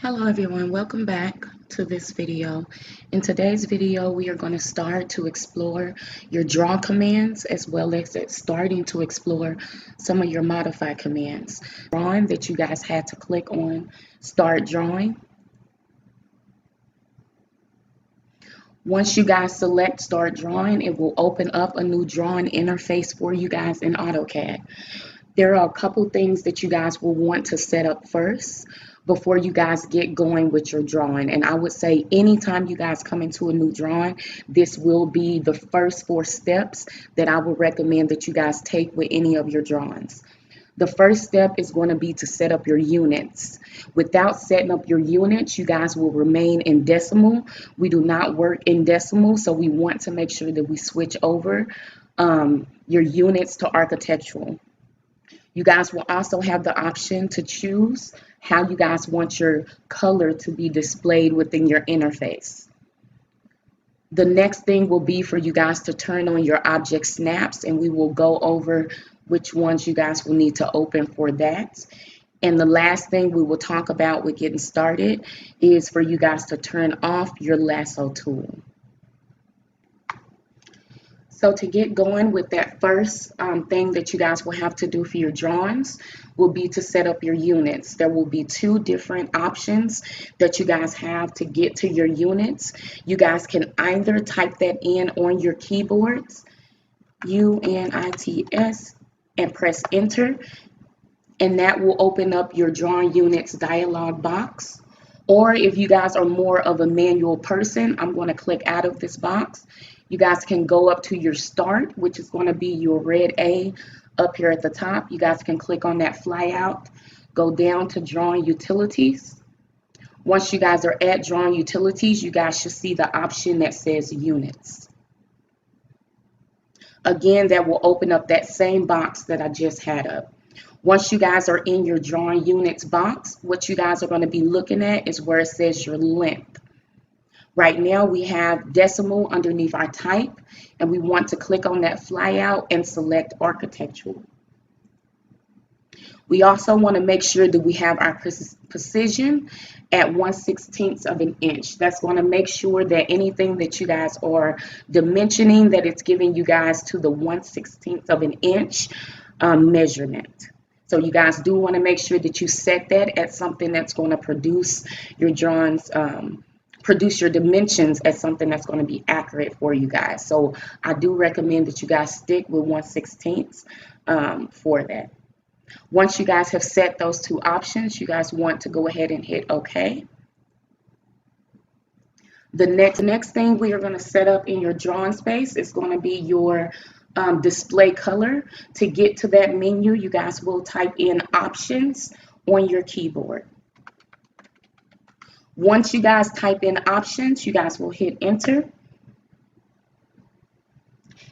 Hello everyone, welcome back to this video. In today's video, we are going to start to explore your draw commands as well as starting to explore some of your modify commands. Drawing that you guys had to click on start drawing. Once you guys select start drawing, it will open up a new drawing interface for you guys in AutoCAD. There are a couple things that you guys will want to set up first before you guys get going with your drawing. And I would say anytime you guys come into a new drawing, this will be the first 4 steps that I would recommend that you guys take with any of your drawings. The first step is going to be to set up your units. Without setting up your units, you guys will remain in decimal. We do not work in decimal, so we want to make sure that we switch over your units to architectural. You guys will also have the option to choose how you guys want your color to be displayed within your interface. The next thing will be for you guys to turn on your object snaps, and we will go over which ones you guys will need to open for that. And the last thing we will talk about with getting started is for you guys to turn off your lasso tool. So to get going with that first thing that you guys will have to do for your drawings will be to set up your units. There will be 2 different options that you guys have to get to your units. You guys can either type that in on your keyboards, UNITS, and press enter, and that will open up your drawing units dialog box. Or if you guys are more of a manual person, I'm going to click out of this box. You guys can go up to your start, which is going to be your red A up here at the top. You guys can click on that flyout, go down to drawing utilities. Once you guys are at drawing utilities, you guys should see the option that says units. Again, that will open up that same box that I just had up. Once you guys are in your drawing units box, what you guys are going to be looking at is where it says your length. Right now we have decimal underneath our type, and we want to click on that flyout and select architectural. We also want to make sure that we have our precision at 1/16 of an inch. That's going to make sure that anything that you guys are dimensioning, that it's giving you guys to the 1/16 of an inch measurement. So you guys do want to make sure that you set that at something that's going to produce your drawings, produce your dimensions as something that's going to be accurate for you guys. So I do recommend that you guys stick with 1/16 for that. Once you guys have set those 2 options, you guys want to go ahead and hit OK. The next thing we are going to set up in your drawing space is going to be your display color. To get to that menu, you guys will type in options on your keyboard. Once you guys type in options, you guys will hit enter,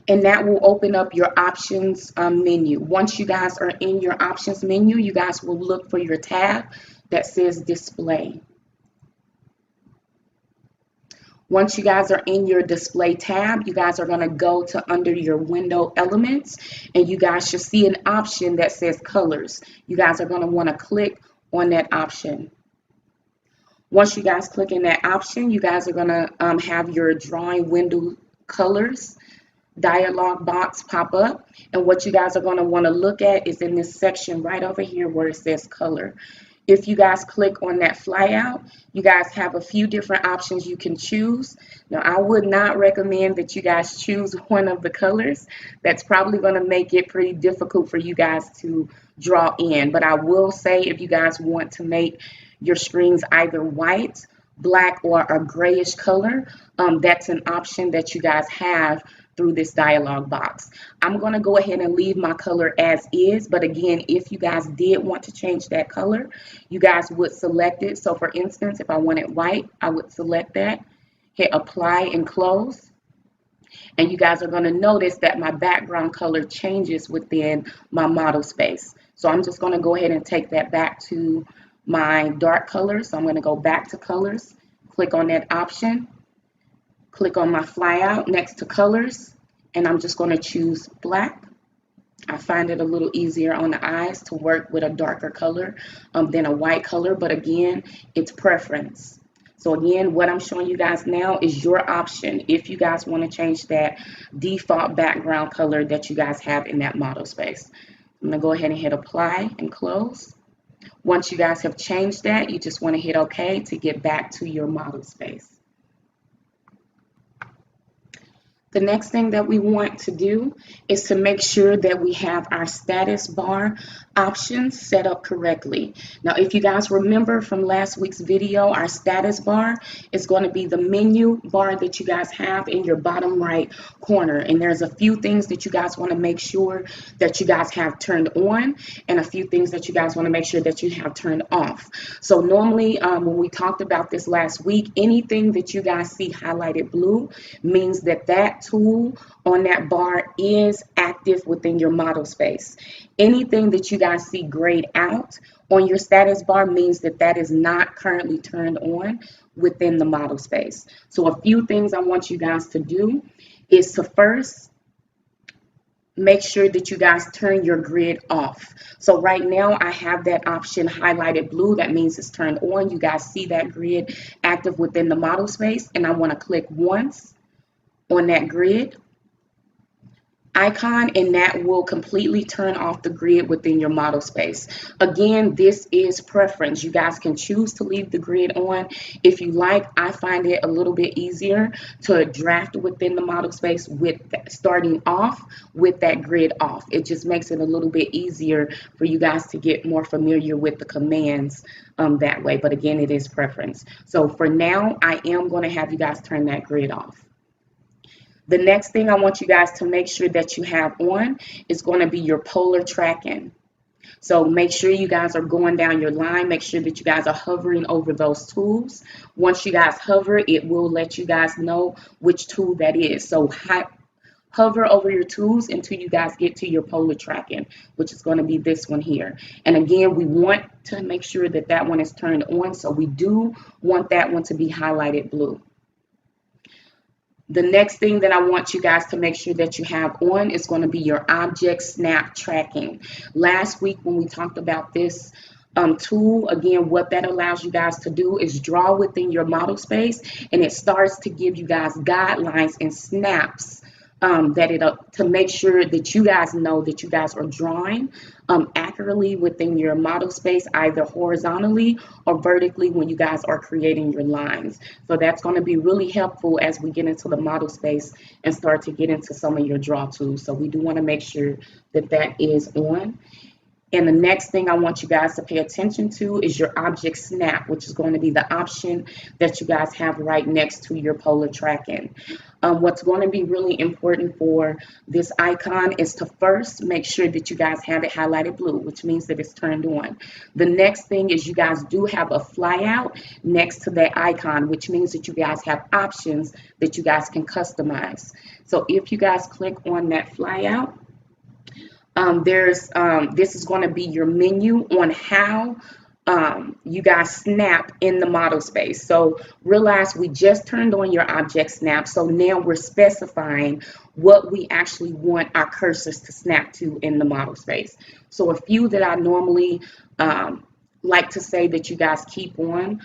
and that will open up your options menu. Once you guys are in your options menu, you guys will look for your tab that says display. Once you guys are in your display tab, you guys are going to go to under your window elements, and you guys should see an option that says colors. You guys are going to want to click on that option. Once you guys click in that option, you guys are going to have your drawing window colors dialog box pop up, and what you guys are going to want to look at is in this section right over here where it says color. If you guys click on that flyout, you guys have a few different options you can choose. Now, I would not recommend that you guys choose one of the colors. That's probably going to make it pretty difficult for you guys to draw in. But I will say, if you guys want to make your screens either white, black, or a grayish color, that's an option that you guys have through this dialog box. I'm going to go ahead and leave my color as is, but again, if you guys did want to change that color, you guys would select it. So for instance, if I wanted white, I would select that, hit apply and close, and you guys are going to notice that my background color changes within my model space. So I'm just going to go ahead and take that back to my dark color. So I'm going to go back to colors, click on that option, click on my flyout next to colors, and I'm just going to choose black. I find it a little easier on the eyes to work with a darker color than a white color, but again, it's preference. So again, what I'm showing you guys now is your option if you guys want to change that default background color that you guys have in that model space. I'm going to go ahead and hit apply and close. Once you guys have changed that, you just want to hit OK to get back to your model space. The next thing that we want to do is to make sure that we have our status bar options set up correctly. Now, if you guys remember from last week's video, our status bar is going to be the menu bar that you guys have in your bottom right corner. And there's a few things that you guys want to make sure that you guys have turned on and a few things that you guys want to make sure that you have turned off. So normally when we talked about this last week, anything that you guys see highlighted blue means that that tool on that bar is active within your model space. Anything that you guys see grayed out on your status bar means that that is not currently turned on within the model space. So a few things I want you guys to do is to first make sure that you guys turn your grid off. So right now I have that option highlighted blue. That means it's turned on. You guys see that grid active within the model space, and I want to click once on that grid icon, and that will completely turn off the grid within your model space. Again, this is preference. You guys can choose to leave the grid on if you like. I find it a little bit easier to draft within the model space with starting off with that grid off. It just makes it a little bit easier for you guys to get more familiar with the commands that way. But again, it is preference. So for now, I am going to have you guys turn that grid off. The next thing I want you guys to make sure that you have on is going to be your polar tracking. So make sure you guys are going down your line. Make sure that you guys are hovering over those tools. Once you guys hover, it will let you guys know which tool that is. So hover over your tools until you guys get to your polar tracking, which is going to be this one here. And again, we want to make sure that that one is turned on. So we do want that one to be highlighted blue. The next thing that I want you guys to make sure that you have on is going to be your object snap tracking. Last week when we talked about this tool, again, what that allows you guys to do is draw within your model space, and it starts to give you guys guidelines and snaps to make sure that you guys know that you guys are drawing accurately within your model space, either horizontally or vertically when you guys are creating your lines. So that's going to be really helpful as we get into the model space and start to get into some of your draw tools. So we do want to make sure that that is on. And the next thing I want you guys to pay attention to is your object snap, which is going to be the option that you guys have right next to your polar tracking. What's going to be really important for this icon is to first make sure that you guys have it highlighted blue, which means that it's turned on. The next thing is you guys do have a flyout next to that icon, which means that you guys have options that you guys can customize. So if you guys click on that flyout, this is going to be your menu on how you guys snap in the model space. So realize we just turned on your object snap. So now we're specifying what we actually want our cursors to snap to in the model space. So a few that I normally like to say that you guys keep on.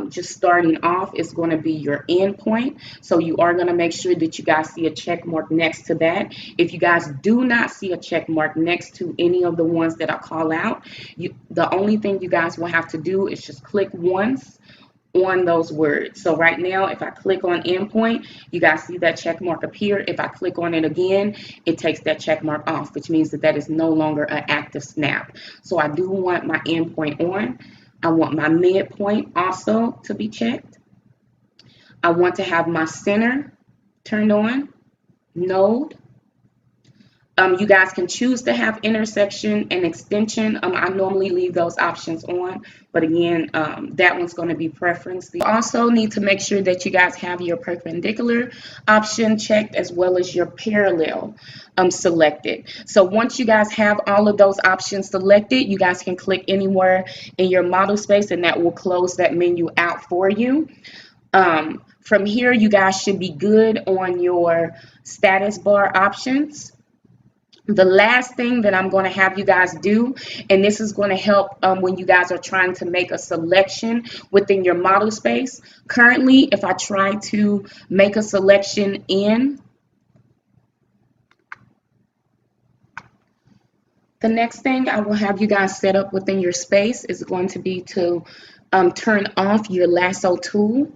Just starting off is going to be your endpoint. So you are going to make sure that you guys see a check mark next to that. If you guys do not see a check mark next to any of the ones that I call out, the only thing you guys will have to do is just click once on those words. So right now, if I click on endpoint, you guys see that check mark appear. If I click on it again, it takes that check mark off, which means that that is no longer an active snap. So I do want my endpoint on. I want my midpoint also to be checked. I want to have my center turned on, node. You guys can choose to have intersection and extension. I normally leave those options on, but again, that one's going to be preference. You also need to make sure that you guys have your perpendicular option checked as well as your parallel selected. So once you guys have all of those options selected, you guys can click anywhere in your model space and that will close that menu out for you. From here, you guys should be good on your status bar options. The last thing that I'm going to have you guys do, and this is going to help when you guys are trying to make a selection within your model space. Currently, if I try to make a selection in, the next thing I will have you guys set up within your space is going to be to turn off your lasso tool.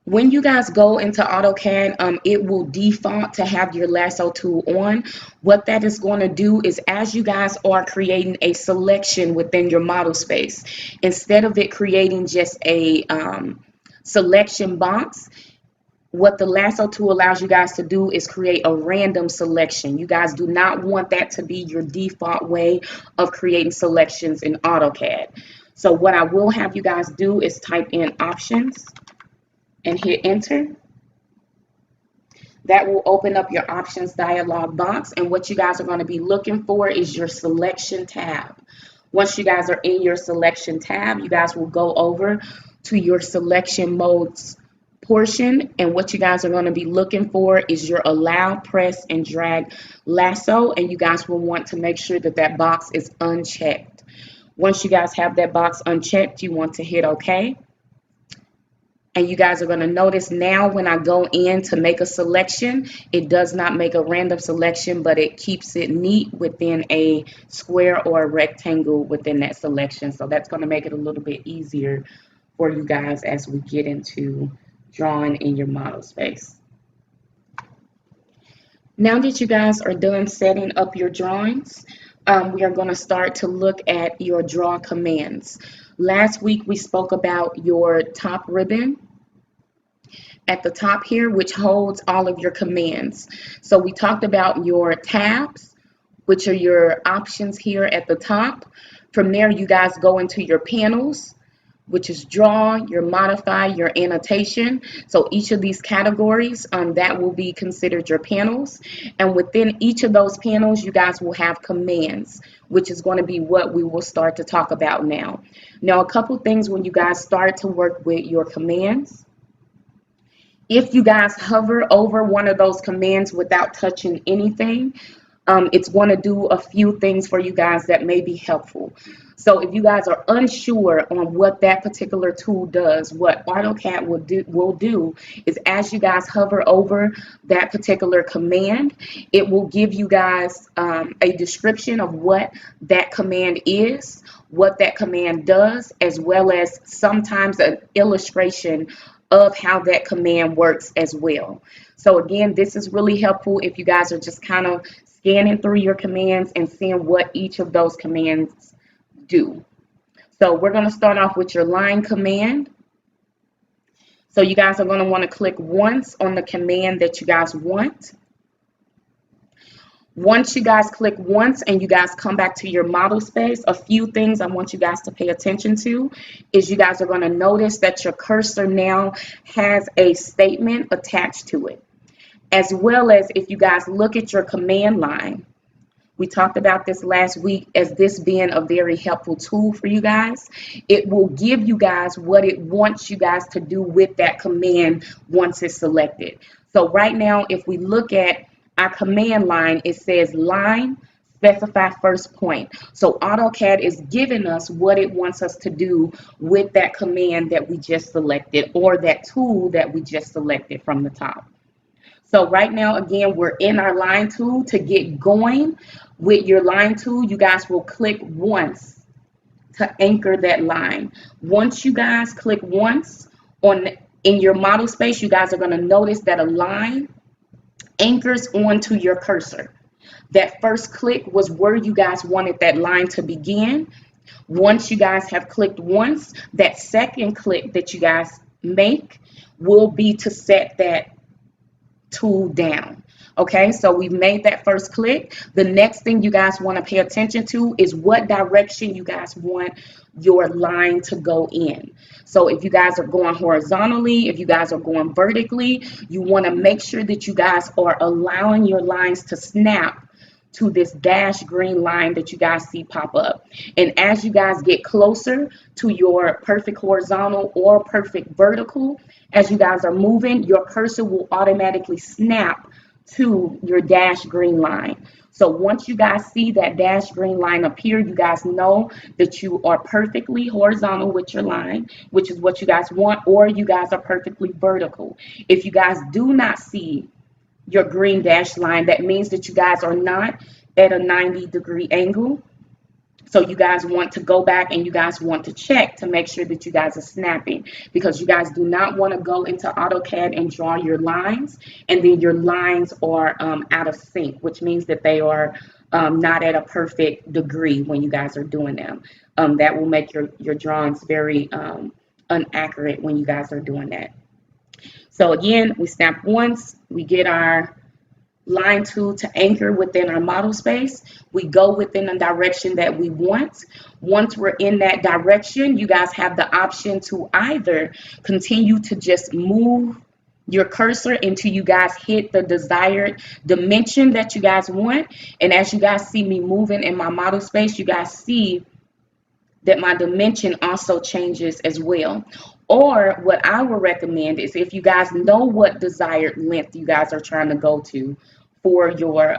When you guys go into AutoCAD, it will default to have your lasso tool on. What that is going to do is, as you guys are creating a selection within your model space, instead of it creating just a selection box, what the lasso tool allows you guys to do is create a random selection. You guys do not want that to be your default way of creating selections in AutoCAD. So what I will have you guys do is type in options and hit enter. That will open up your options dialog box, and what you guys are going to be looking for is your selection tab. Once you guys are in your selection tab, you guys will go over to your selection modes portion, and what you guys are going to be looking for is your allow, press, and drag lasso, and you guys will want to make sure that that box is unchecked. Once you guys have that box unchecked, you want to hit OK. And you guys are going to notice now when I go in to make a selection, it does not make a random selection, but it keeps it neat within a square or a rectangle within that selection. So that's going to make it a little bit easier for you guys as we get into drawing in your model space. Now that you guys are done setting up your drawings, we are going to start to look at your draw commands. Last week we spoke about your top ribbon at the top here, which holds all of your commands. So we talked about your tabs, which are your options here at the top. From there, you guys go into your panels, which is draw, your modify, your annotation. So each of these categories, that will be considered your panels. And within each of those panels, you guys will have commands, which is going to be what we will start to talk about now. Now, a couple things when you guys start to work with your commands. If you guys hover over one of those commands without touching anything, it's going to do a few things for you guys that may be helpful. So if you guys are unsure on what that particular tool does, what AutoCAD will do is, as you guys hover over that particular command, it will give you guys a description of what that command is, what that command does, as well as sometimes an illustration of how that command works as well. So again, this is really helpful if you guys are just kind of scanning through your commands and seeing what each of those commands do. So we're going to start off with your line command. So you guys are going to want to click once on the command that you guys want. Once you guys click once and you guys come back to your model space, a few things I want you guys to pay attention to is you guys are going to notice that your cursor now has a statement attached to it. As well as if you guys look at your command line, we talked about this last week as this being a very helpful tool for you guys. It will give you guys what it wants you guys to do with that command once it's selected. So right now, if we look at our command line, it says line, specify first point. So AutoCAD is giving us what it wants us to do with that command that we just selected, or that tool that we just selected from the top. So right now, again, we're in our line tool. To get going with your line tool, you guys will click once to anchor that line. Once you guys click once in your model space, you guys are going to notice that a line anchors onto your cursor. That first click was where you guys wanted that line to begin. Once you guys have clicked once, that second click that you guys make will be to set that tool down. Okay, so we've made that first click. The next thing you guys want to pay attention to is what direction you guys want your line to go in. So if you guys are going horizontally, if you guys are going vertically, you want to make sure that you guys are allowing your lines to snap to this dash green line that you guys see pop up. And as you guys get closer to your perfect horizontal or perfect vertical, as you guys are moving, your cursor will automatically snap to your dashed green line. So once you guys see that dashed green line appear, you guys know that you are perfectly horizontal with your line, which is what you guys want, or you guys are perfectly vertical. If you guys do not see your green dashed line, that means that you guys are not at a 90-degree angle. So you guys want to go back and you guys want to check to make sure that you guys are snapping, because you guys do not want to go into AutoCAD and draw your lines and then your lines are out of sync, which means that they are not at a perfect degree when you guys are doing them. That will make your drawings very inaccurate when you guys are doing that. So again, we snap once, we get our line tool to anchor within our model space. We go within the direction that we want. Once we're in that direction, you guys have the option to either continue to just move your cursor until you guys hit the desired dimension that you guys want. And as you guys see me moving in my model space, you guys see that my dimension also changes as well. Or what I would recommend is, if you guys know what desired length you guys are trying to go to for your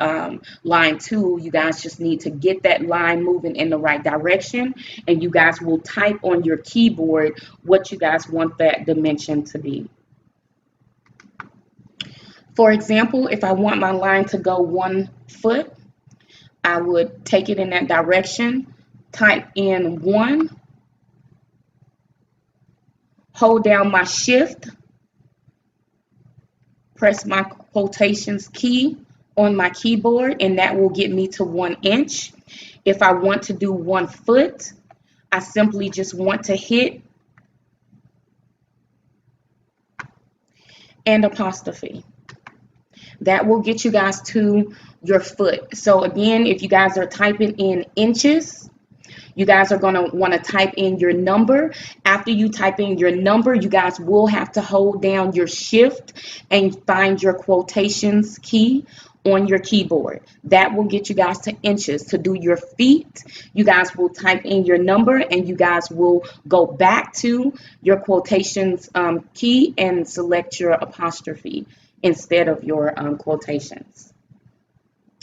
line tool, you guys just need to get that line moving in the right direction, and you guys will type on your keyboard what you guys want that dimension to be. For example, if I want my line to go 1 foot, I would take it in that direction, type in 1, hold down my shift, press my quotations key on my keyboard, and that will get me to 1 inch. If I want to do 1 foot, I simply just want to hit and apostrophe. That will get you guys to your foot. So again, if you guys are typing in inches, you guys are going to want to type in your number. After you type in your number, you guys will have to hold down your shift and find your quotations key on your keyboard. That will get you guys to inches. To do your feet, you guys will type in your number and you guys will go back to your quotations key and select your apostrophe instead of your quotations.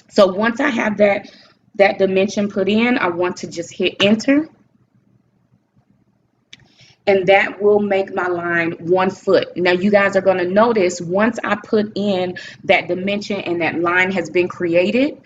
So once I have that dimension put in, I want to just hit enter, and that will make my line 1 foot. Now you guys are going to notice, once I put in that dimension and that line has been created,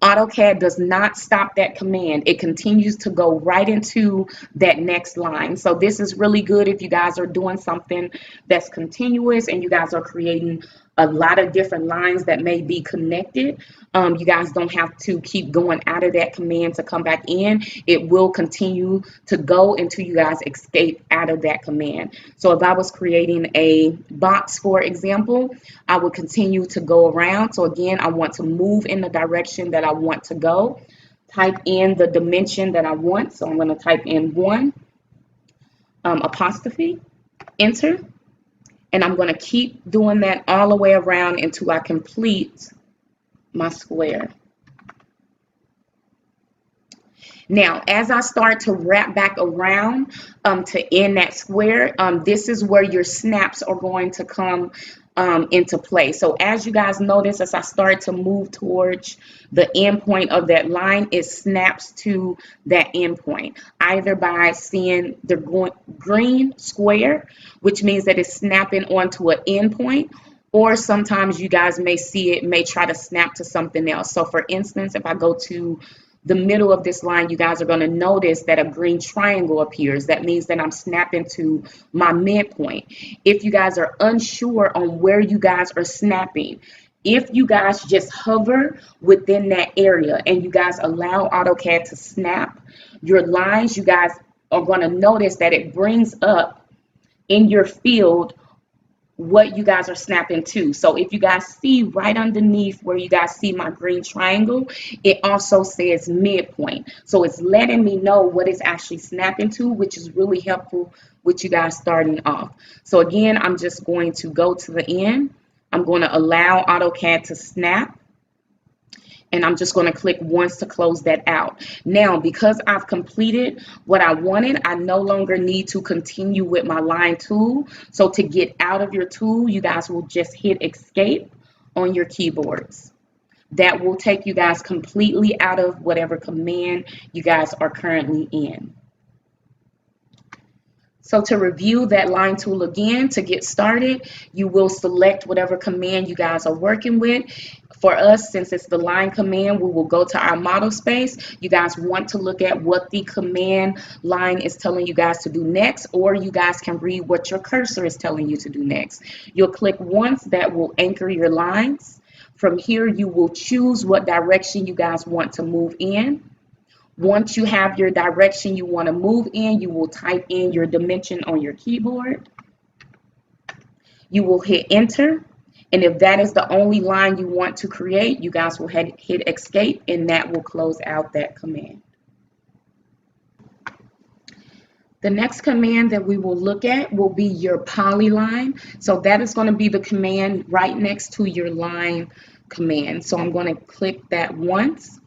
AutoCAD does not stop that command. It continues to go right into that next line. So this is really good if you guys are doing something that's continuous and you guys are creating a lot of different lines that may be connected. You guys don't have to keep going out of that command to come back in. It will continue to go until you guys escape out of that command. So if I was creating a box, for example, I would continue to go around. So again, I want to move in the direction that I want to go. Type in the dimension that I want. So I'm going to type in 1, apostrophe, enter. And I'm going to keep doing that all the way around until I complete my square. Now, as I start to wrap back around to end that square, this is where your snaps are going to come into play. So as you guys notice, as I start to move towards the end point of that line, it snaps to that end point, either by seeing the green square, which means that it's snapping onto an end point, or sometimes you guys may see it may try to snap to something else. So for instance, if I go to the middle of this line, you guys are going to notice that a green triangle appears. That means that I'm snapping to my midpoint. If you guys are unsure on where you guys are snapping, if you guys just hover within that area and you guys allow AutoCAD to snap your lines, you guys are going to notice that it brings up in your field what you guys are snapping to. So if you guys see right underneath where you guys see my green triangle, it also says midpoint. So it's letting me know what it's actually snapping to, which is really helpful with you guys starting off. So again, I'm just going to go to the end. I'm going to allow AutoCAD to snap. And I'm just going to click once to close that out. Now, because I've completed what I wanted, I no longer need to continue with my line tool. So to get out of your tool, you guys will just hit escape on your keyboards. That will take you guys completely out of whatever command you guys are currently in. So to review that line tool again, to get started, you will select whatever command you guys are working with. For us, since it's the line command, we will go to our model space. You guys want to look at what the command line is telling you guys to do next, or you guys can read what your cursor is telling you to do next. You'll click once, that will anchor your lines. From here, you will choose what direction you guys want to move in. Once you have your direction you want to move in, you will type in your dimension on your keyboard. You will hit enter. And if that is the only line you want to create, you guys will hit escape, and that will close out that command. The next command that we will look at will be your polyline. So that is going to be the command right next to your line command. So I'm going to click that once.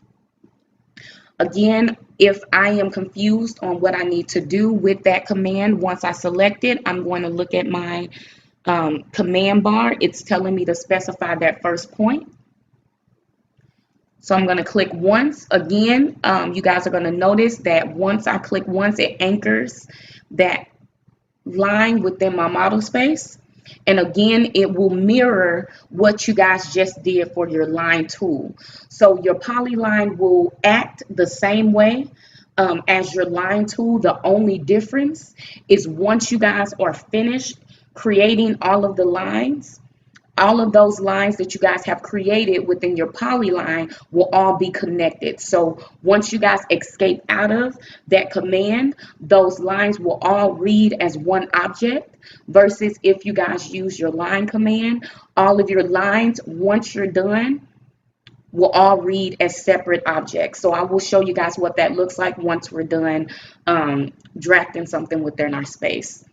Again, if I am confused on what I need to do with that command, once I select it, I'm going to look at my command bar. It's telling me to specify that first point. So I'm going to click once. Again, you guys are going to notice that once I click once, it anchors that line within my model space. And again, it will mirror what you guys just did for your line tool. So your polyline will act the same way as your line tool. The only difference is once you guys are finished creating all of the lines, all of those lines that you guys have created within your polyline will all be connected. So once you guys escape out of that command, those lines will all read as one object, versus if you guys use your line command, all of your lines, once you're done, will all read as separate objects. So I will show you guys what that looks like once we're done drafting something within our space.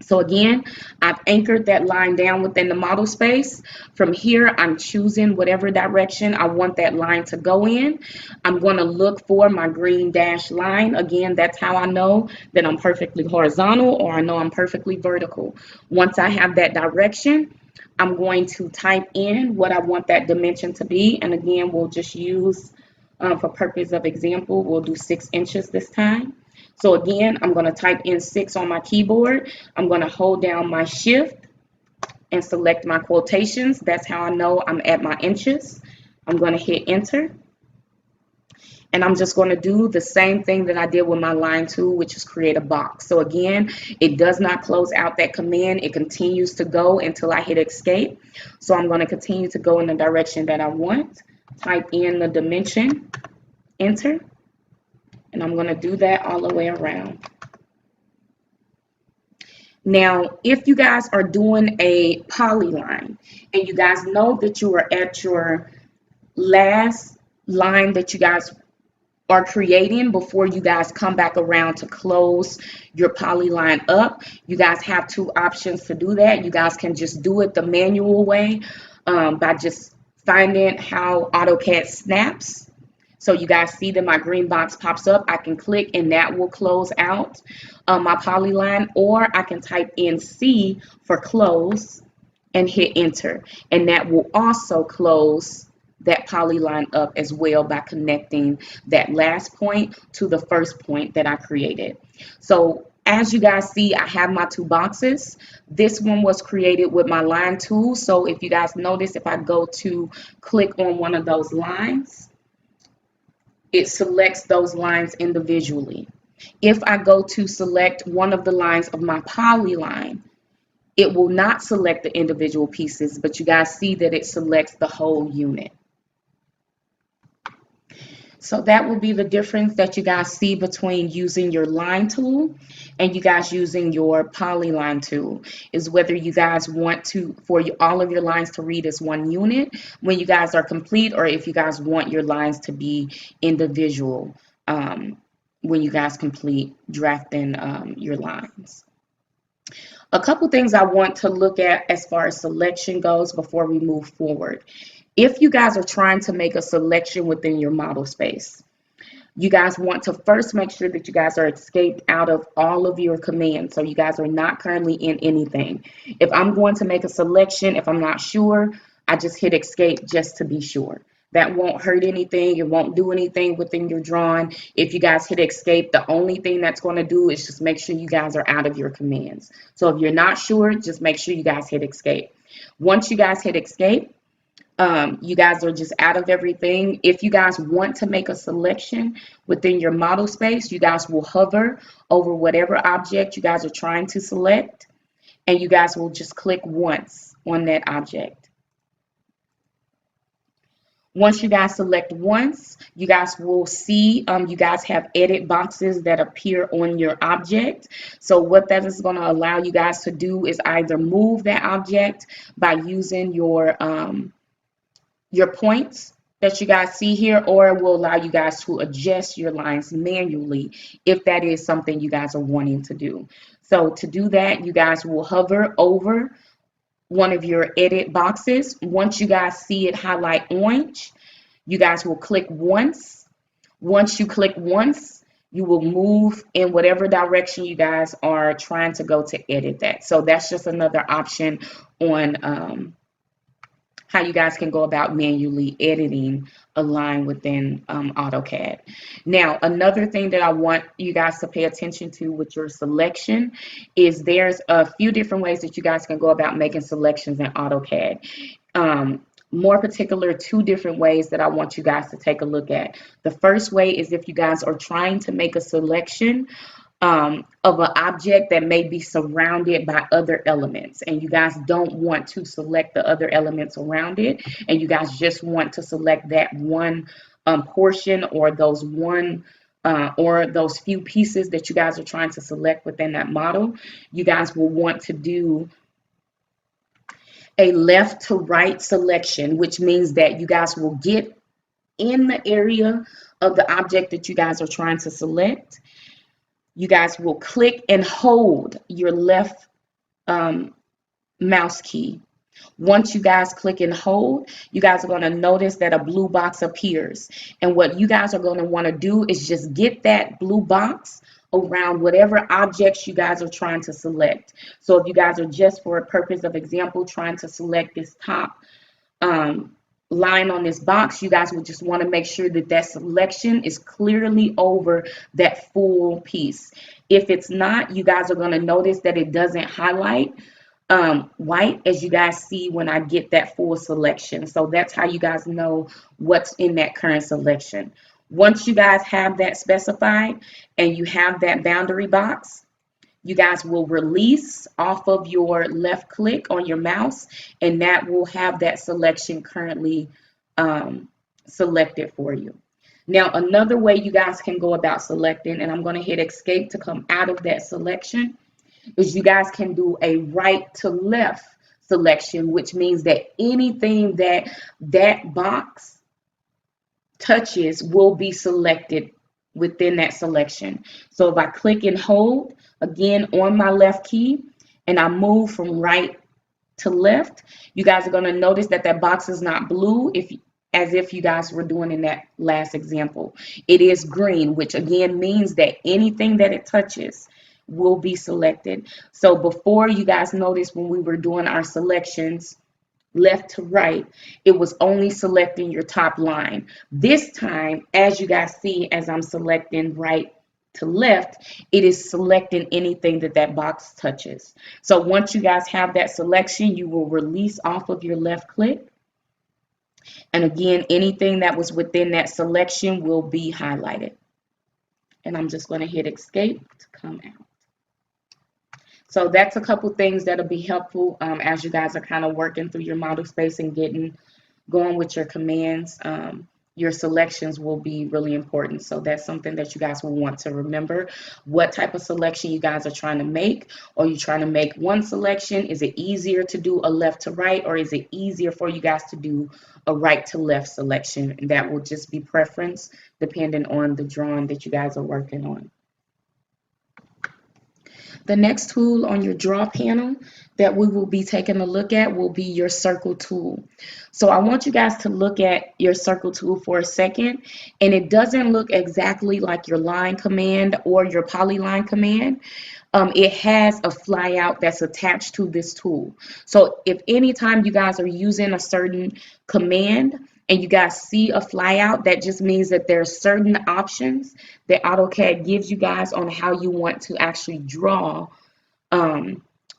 So again, I've anchored that line down within the model space. From here, I'm choosing whatever direction I want that line to go in. I'm going to look for my green dashed line. Again, that's how I know that I'm perfectly horizontal, or I know I'm perfectly vertical. Once I have that direction, I'm going to type in what I want that dimension to be. And again, we'll just use, for purpose of example, we'll do 6 inches this time. So again, I'm going to type in 6 on my keyboard. I'm going to hold down my shift and select my quotations. That's how I know I'm at my inches. I'm going to hit enter. And I'm just going to do the same thing that I did with my line tool, which is create a box. So again, it does not close out that command. It continues to go until I hit escape. So I'm going to continue to go in the direction that I want. Type in the dimension, enter. And I'm going to do that all the way around. Now, if you guys are doing a polyline and you guys know that you are at your last line that you guys are creating before you guys come back around to close your polyline up, you guys have 2 options to do that. You guys can just do it the manual way by just finding how AutoCAD snaps. So you guys see that my green box pops up. I can click and that will close out my polyline, or I can type in C for close and hit enter. And that will also close that polyline up as well by connecting that last point to the first point that I created. So as you guys see, I have my 2 boxes. This one was created with my line tool. So if you guys notice, if I go to click on one of those lines, it selects those lines individually. If I go to select one of the lines of my polyline, it will not select the individual pieces, but you guys see that it selects the whole unit. So that will be the difference that you guys see between using your line tool and you guys using your polyline tool, is whether you guys want to, for all of your lines to read as one unit when you guys are complete, or if you guys want your lines to be individual when you guys complete drafting your lines. A couple things I want to look at as far as selection goes before we move forward. If you guys are trying to make a selection within your model space, you guys want to first make sure that you guys are escaped out of all of your commands. So you guys are not currently in anything. If I'm going to make a selection, if I'm not sure I just hit escape just to be sure. That won't hurt anything. It won't do anything within your drawing. If you guys hit escape, the only thing that's going to do is just make sure you guys are out of your commands. So if you're not sure, just make sure you guys hit escape. Once you guys hit escape, you guys are just out of everything. If you guys want to make a selection within your model space, you guys will hover over whatever object you guys are trying to select, and you guys will just click once on that object. Once you guys select once, you guys will see you guys have edit boxes that appear on your object. So what that is going to allow you guys to do is either move that object by using your points that you guys see here, or it will allow you guys to adjust your lines manually if that is something you guys are wanting to do. So to do that, you guys will hover over one of your edit boxes. Once you guys see it highlight orange, you guys will click once. Once you click once, you will move in whatever direction you guys are trying to go to edit that. So that's just another option on how you guys can go about manually editing a line within AutoCAD. Now, another thing that I want you guys to pay attention to with your selection is there's a few different ways that you guys can go about making selections in AutoCAD. More particular, two different ways that I want you guys to take a look at. The first way is if you guys are trying to make a selection of an object that may be surrounded by other elements, and you guys don't want to select the other elements around it, and you guys just want to select that one portion or those few pieces that you guys are trying to select within that model. You guys will want to do a left to right selection, which means that you guys will get in the area of the object that you guys are trying to select. You guys will click and hold your left mouse key. Once you guys click and hold, you guys are going to notice that a blue box appears. And what you guys are going to want to do is just get that blue box around whatever objects you guys are trying to select. So if you guys are just, for a purpose of example, trying to select this top line on this box, you guys would just want to make sure that that selection is clearly over that full piece. If it's not, you guys are going to notice that it doesn't highlight white, as you guys see when I get that full selection. So that's how you guys know what's in that current selection. Once you guys have that specified and you have that boundary box, you guys will release off of your left click on your mouse, and that will have that selection currently selected for you. Now, another way you guys can go about selecting, and I'm going to hit escape to come out of that selection, is you guys can do a right to left selection, which means that anything that that box touches will be selected within that selection. So if I click and hold again on my left key and I move from right to left, you guys are going to notice that that box is not blue as if you guys were doing in that last example. It is green, which again means that anything that it touches will be selected. So before, you guys noticed when we were doing our selections left to right, it was only selecting your top line. This time, as you guys see, as I'm selecting right to left, it is selecting anything that that box touches. So once you guys have that selection, you will release off of your left click. And again, anything that was within that selection will be highlighted. And I'm just going to hit escape to come out. So that's a couple things that'll be helpful as you guys are kind of working through your model space and going with your commands. Your selections will be really important. So that's something that you guys will want to remember. What type of selection you guys are trying to make? Are you trying to make one selection? Is it easier to do a left to right, or is it easier for you guys to do a right to left selection? And that will just be preference depending on the drawing that you guys are working on. The next tool on your draw panel that we will be taking a look at will be your circle tool. So I want you guys to look at your circle tool for a second, and it doesn't look exactly like your line command or your polyline command. it has a flyout that's attached to this tool. So if anytime you guys are using a certain command and you guys see a flyout, that just means that there's certain options that AutoCAD gives you guys on how you want to actually draw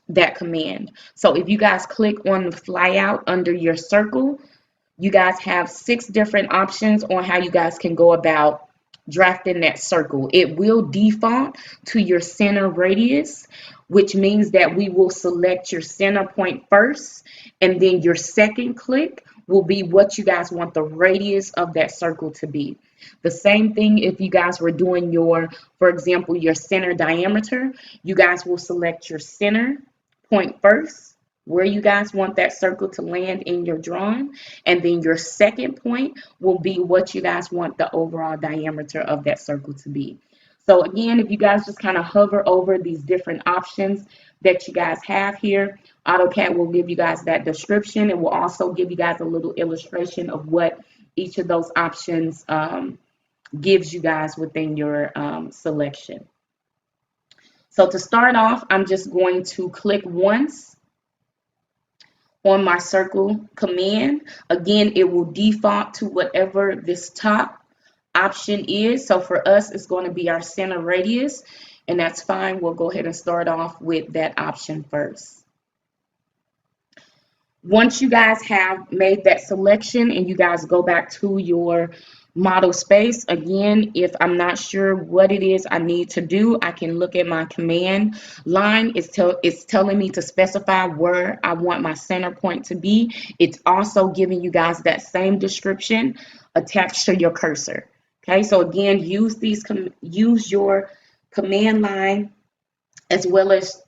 that command. So if you guys click on the flyout under your circle, you guys have 6 different options on how you guys can go about drafting that circle. It will default to your center radius, which means that we will select your center point first, and then your second click will be what you guys want the radius of that circle to be. The same thing if you guys were doing your, for example, your center diameter, you guys will select your center point first, where you guys want that circle to land in your drawing, and then your second point will be what you guys want the overall diameter of that circle to be. So again, if you guys just kind of hover over these different options that you guys have here, AutoCAD will give you guys that description. It will also give you guys a little illustration of what each of those options gives you guys within your selection. So to start off, I'm just going to click once on my circle command. Again, it will default to whatever this top option is. So for us, it's going to be our center radius, and that's fine. We'll go ahead and start off with that option first. Once you guys have made that selection and you guys go back to your model space, again, if I'm not sure what it is I need to do, I can look at my command line. It's telling me to specify where I want my center point to be. It's also giving you guys that same description attached to your cursor. Okay, so again, use your command line as well as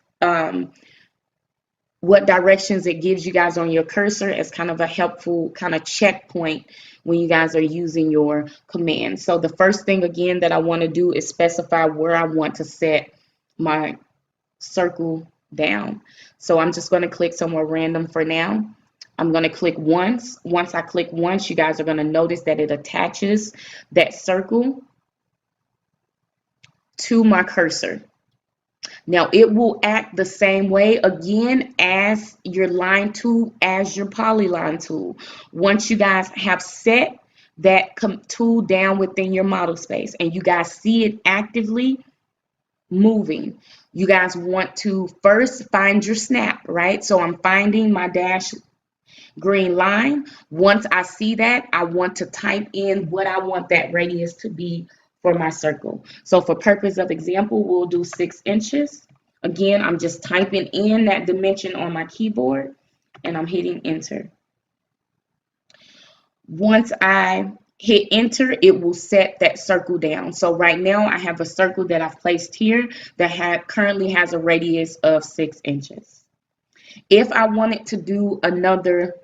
what directions it gives you guys on your cursor as kind of a helpful kind of checkpoint when you guys are using your command. So the first thing again that I want to do is specify where I want to set my circle down. So I'm just going to click somewhere random for now. I'm going to click once. Once I click once, you guys are going to notice that it attaches that circle to my cursor. Now it will act the same way again as your line tool, as your polyline tool. Once you guys have set that tool down within your model space and you guys see it actively moving, you guys want to first find your snap, right? So I'm finding my dash green line. Once I see that, I want to type in what I want that radius to be for my circle. So for purpose of example, we'll do 6 inches. Again, I'm just typing in that dimension on my keyboard and I'm hitting enter. Once I hit enter, it will set that circle down. So right now I have a circle that I've placed here that currently has a radius of 6 inches. If I wanted to do another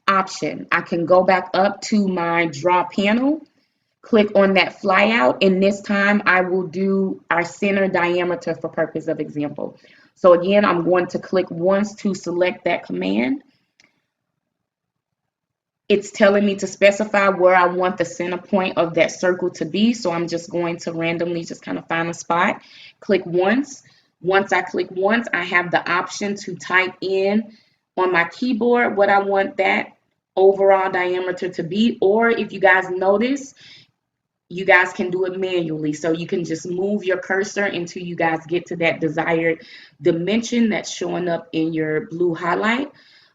option, I can go back up to my draw panel, click on that flyout, and this time I will do our center diameter for purpose of example. So again, I'm going to click once to select that command. It's telling me to specify where I want the center point of that circle to be. So I'm just going to randomly just kind of find a spot, click once. Once I click once, I have the option to type in on my keyboard what I want that overall diameter to be, or if you guys notice, you guys can do it manually. So you can just move your cursor until you guys get to that desired dimension that's showing up in your blue highlight.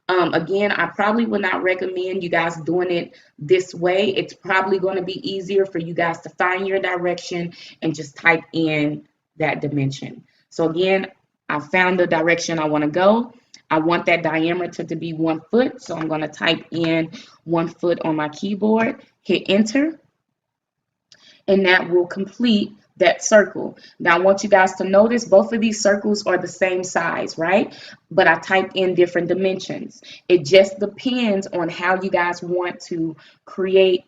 Again, I probably would not recommend you guys doing it this way. It's probably going to be easier for you guys to find your direction and just type in that dimension. So again, I found the direction I want to go. I want that diameter to be 1 foot. So I'm going to type in 1 foot on my keyboard, hit enter, and that will complete that circle. Now I want you guys to notice both of these circles are the same size, right? But I typed in different dimensions. It just depends on how you guys want to create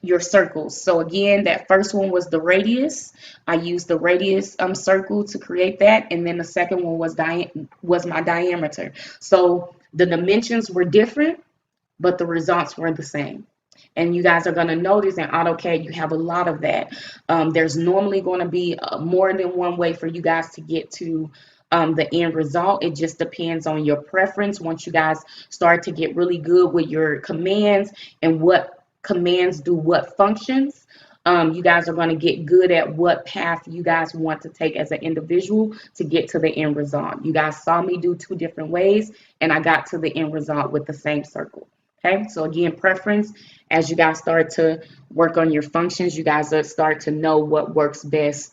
your circles. So again, that first one was the radius. I used the radius circle to create that, and then the second one was my diameter. So the dimensions were different, but the results were the same. And you guys are going to notice in AutoCAD, you have a lot of that. There's normally going to be more than one way for you guys to get to the end result. It just depends on your preference. Once you guys start to get really good with your commands and what commands do what functions, you guys are going to get good at what path you guys want to take as an individual to get to the end result. You guys saw me do two different ways, and I got to the end result with the same circle. Okay, so again, preference. As you guys start to work on your functions, you guys start to know what works best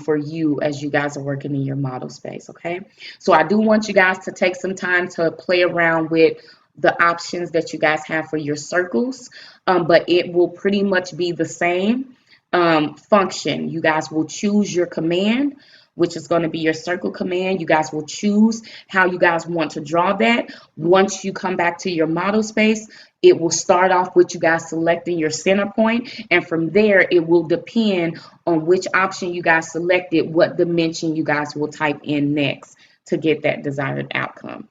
for you as you guys are working in your model space. Okay, so I do want you guys to take some time to play around with the options that you guys have for your circles, but it will pretty much be the same function. You guys will choose your command, which is going to be your circle command. You guys will choose how you guys want to draw that. Once you come back to your model space, it will start off with you guys selecting your center point, and from there it will depend on which option you guys selected, what dimension you guys will type in next to get that desired outcome.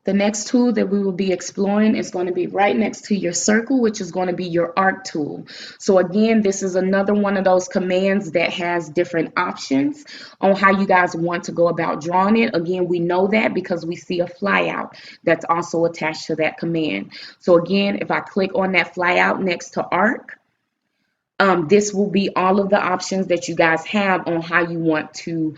The next tool that we will be exploring is going to be right next to your circle, which is going to be your arc tool. So again, this is another one of those commands that has different options on how you guys want to go about drawing it. Again, we know that because we see a flyout that's also attached to that command. So again, if I click on that flyout next to arc, this will be all of the options that you guys have on how you want to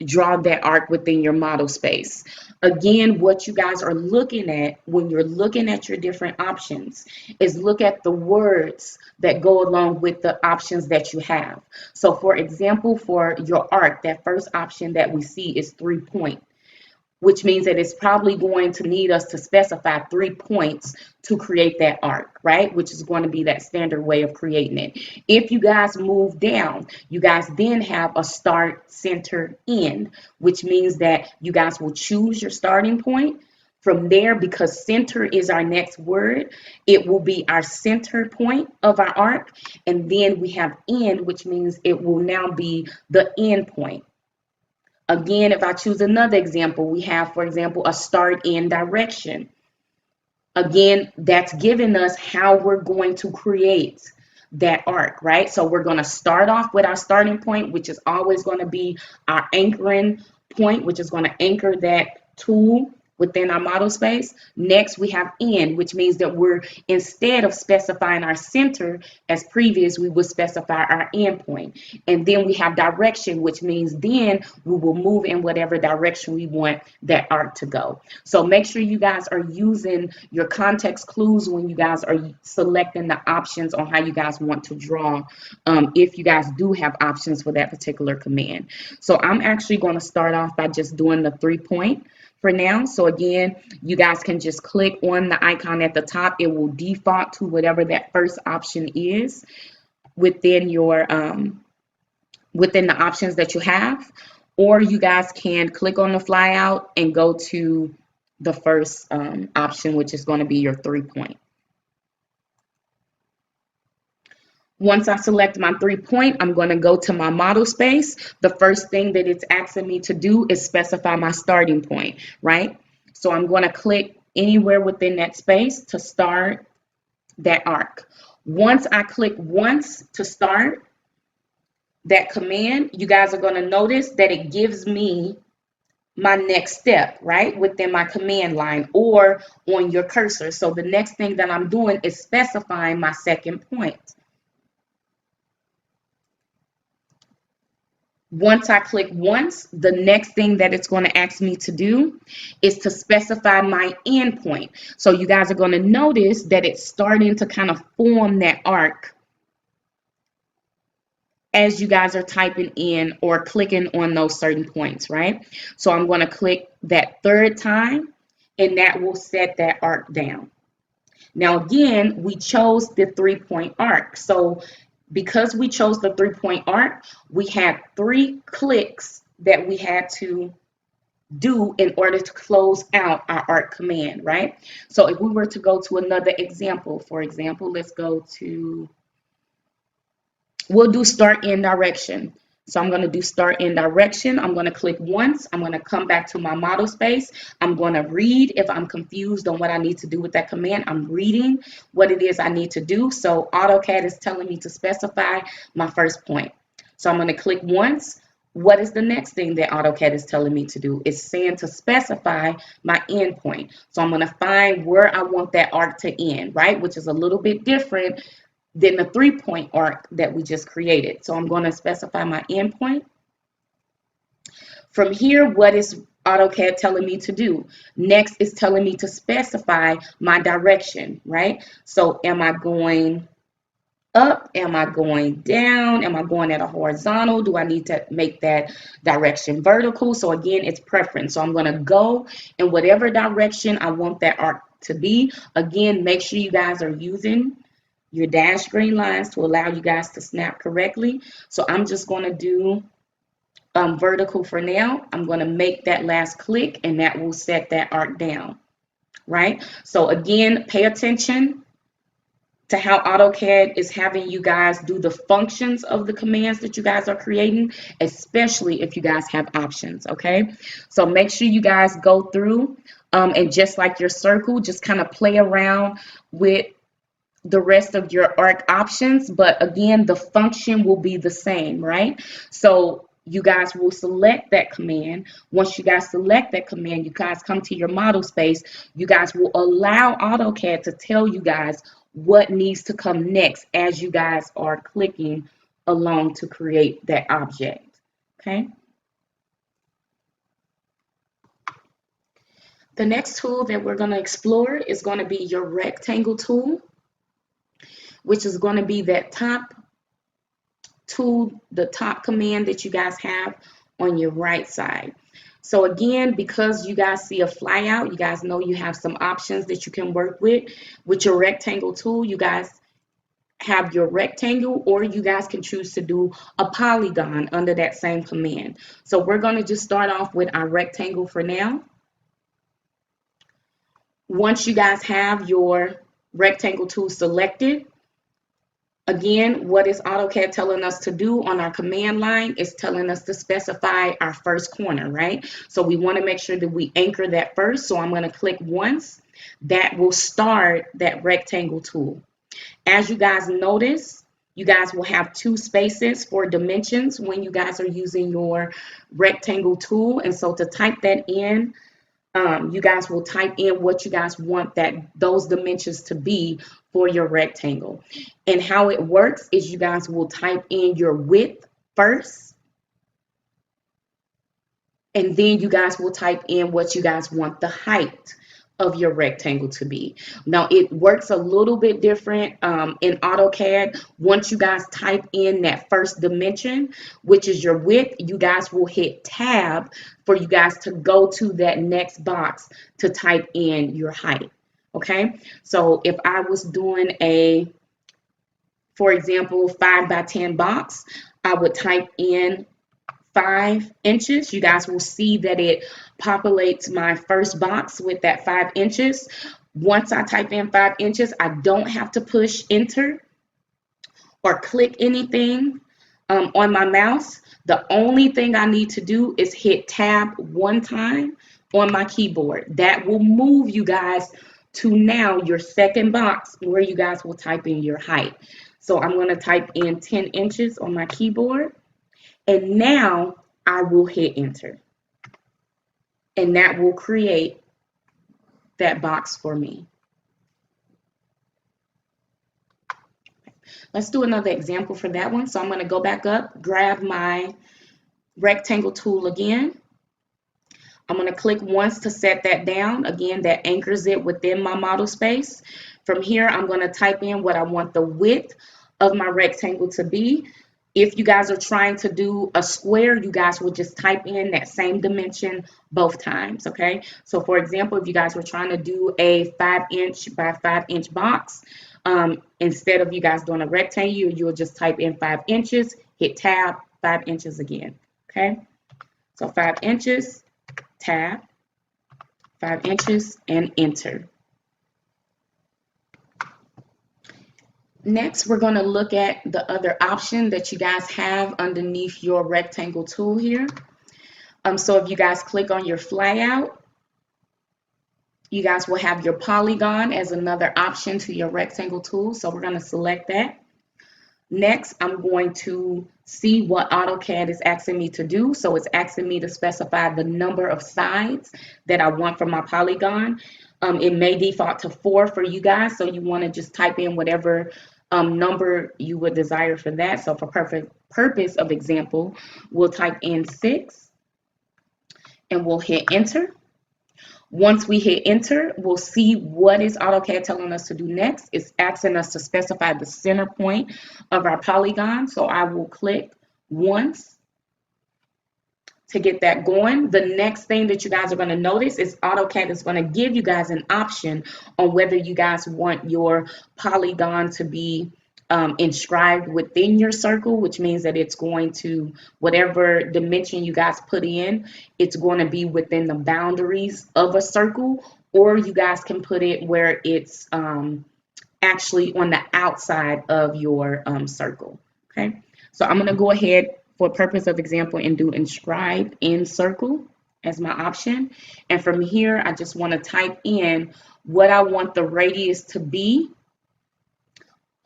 draw that arc within your model space. Again, what you guys are looking at when you're looking at your different options is look at the words that go along with the options that you have. So for example, for your arc, that first option that we see is 3-point, which means that it's probably going to need us to specify 3 points to create that arc, right? Which is going to be that standard way of creating it. If you guys move down, you guys then have a start, center, end, which means that you guys will choose your starting point. From there, because center is our next word, it will be our center point of our arc. And then we have end, which means it will now be the end point. Again, if I choose another example, we have, for example, a start in direction. Again, that's giving us how we're going to create that arc, right? So we're going to start off with our starting point, which is always going to be our anchoring point, which is going to anchor that tool within our model space. Next, we have end, which means that we're, instead of specifying our center as previous, we will specify our end point. And then we have direction, which means then we will move in whatever direction we want that arc to go. So make sure you guys are using your context clues when you guys are selecting the options on how you guys want to draw, if you guys do have options for that particular command. So I'm actually going to start off by just doing the 3-point for now. So again, you guys can just click on the icon at the top. It will default to whatever that first option is within your within the options that you have, or you guys can click on the flyout and go to the first option, which is going to be your 3-point. Once I select my 3-point, I'm going to go to my model space. The first thing that it's asking me to do is specify my starting point, right? So I'm going to click anywhere within that space to start that arc. Once I click once to start that command, you guys are going to notice that it gives me my next step, right, within my command line or on your cursor. So the next thing that I'm doing is specifying my second point. Once I click once, the next thing that it's going to ask me to do is to specify my end point. So you guys are going to notice that it's starting to kind of form that arc as you guys are typing in or clicking on those certain points, right? So I'm going to click that third time, and that will set that arc down. Now, again, we chose the 3-point arc. So because we chose the 3-point arc, we had 3 clicks that we had to do in order to close out our arc command, right? So if we were to go to another example, for example, let's go to, we'll do start in direction. So I'm going to do start in direction. I'm going to click once. I'm going to come back to my model space. I'm going to read. If I'm confused on what I need to do with that command, I'm reading what it is I need to do. So AutoCAD is telling me to specify my first point. So I'm going to click once. What is the next thing that AutoCAD is telling me to do? It's saying to specify my end point. So I'm going to find where I want that arc to end, right? Which is a little bit different than the 3-point arc that we just created. So I'm going to specify my endpoint. From here, what is AutoCAD telling me to do? Next is telling me to specify my direction, right? So am I going up? Am I going down? Am I going at a horizontal? Do I need to make that direction vertical? So again, it's preference. So I'm going to go in whatever direction I want that arc to be. Again, make sure you guys are using your dashed green lines to allow you guys to snap correctly. So I'm just going to do vertical for now. I'm going to make that last click and that will set that arc down, right? So again, pay attention to how AutoCAD is having you guys do the functions of the commands that you guys are creating, especially if you guys have options, okay? So make sure you guys go through and just like your circle, just kind of play around with the rest of your arc options, but again, the function will be the same, right? So you guys will select that command. Once you guys select that command, you guys come to your model space. You guys will allow AutoCAD to tell you guys what needs to come next as you guys are clicking along to create that object, okay? The next tool that we're going to explore is going to be your rectangle tool, which is going to be that top tool, the top command that you guys have on your right side. So again, because you guys see a flyout, you guys know you have some options that you can work with your rectangle tool. You guys have your rectangle, or you guys can choose to do a polygon under that same command. So we're going to just start off with our rectangle for now. Once you guys have your rectangle tool selected, again, what is AutoCAD telling us to do on our command line is telling us to specify our first corner, right? So we want to make sure that we anchor that first. So I'm going to click once. That will start that rectangle tool. As you guys notice, you guys will have 2 spaces for dimensions when you guys are using your rectangle tool. And so to type that in, you guys will type in what you guys want those dimensions to be for your rectangle. And how it works is you guys will type in your width first, and then you guys will type in what you guys want the height of your rectangle to be. Now it works a little bit different in AutoCAD. Once you guys type in that first dimension, which is your width, you guys will hit tab for you guys to go to that next box to type in your height. Okay, so if I was doing a, for example, 5 by 10 box, I would type in 5 inches. You guys will see that it populates my first box with that 5 inches. Once I type in 5 inches, I don't have to push enter or click anything on my mouse. The only thing I need to do is hit tab 1 time on my keyboard. That will move you guys to now your second box where you guys will type in your height. So I'm going to type in 10 inches on my keyboard. And now I will hit enter. And that will create that box for me. Let's do another example for that one. So I'm going to go back up, grab my rectangle tool again. I'm going to click once to set that down. Again, that anchors it within my model space. From here, I'm going to type in what I want the width of my rectangle to be. If you guys are trying to do a square, you guys will just type in that same dimension both times, okay? So for example, if you guys were trying to do a 5-inch by 5-inch box, instead of you guys doing a rectangle, you'll just type in 5 inches, hit tab, 5 inches again, okay? So 5 inches, tab, 5 inches, and enter. Next, we're going to look at the other option that you guys have underneath your rectangle tool here. So if you guys click on your flyout, you guys will have your polygon as another option to your rectangle tool. So we're going to select that. Next, I'm going to see what AutoCAD is asking me to do. So it's asking me to specify the number of sides that I want for my polygon. It may default to 4 for you guys, so you want to just type in whatever number you would desire for that. So for purpose of example, we'll type in 6 and we'll hit enter. Once we hit enter, we'll see what is AutoCAD telling us to do next. It's asking us to specify the center point of our polygon. So I will click once to get that going. The next thing that you guys are going to notice is AutoCAD is going to give you guys an option on whether you guys want your polygon to be inscribed within your circle, which means that it's going to, whatever dimension you guys put in, it's going to be within the boundaries of a circle, or you guys can put it where it's actually on the outside of your circle. Okay, so I'm going to go ahead for purpose of example and do inscribe in circle as my option, and from here I just want to type in what I want the radius to be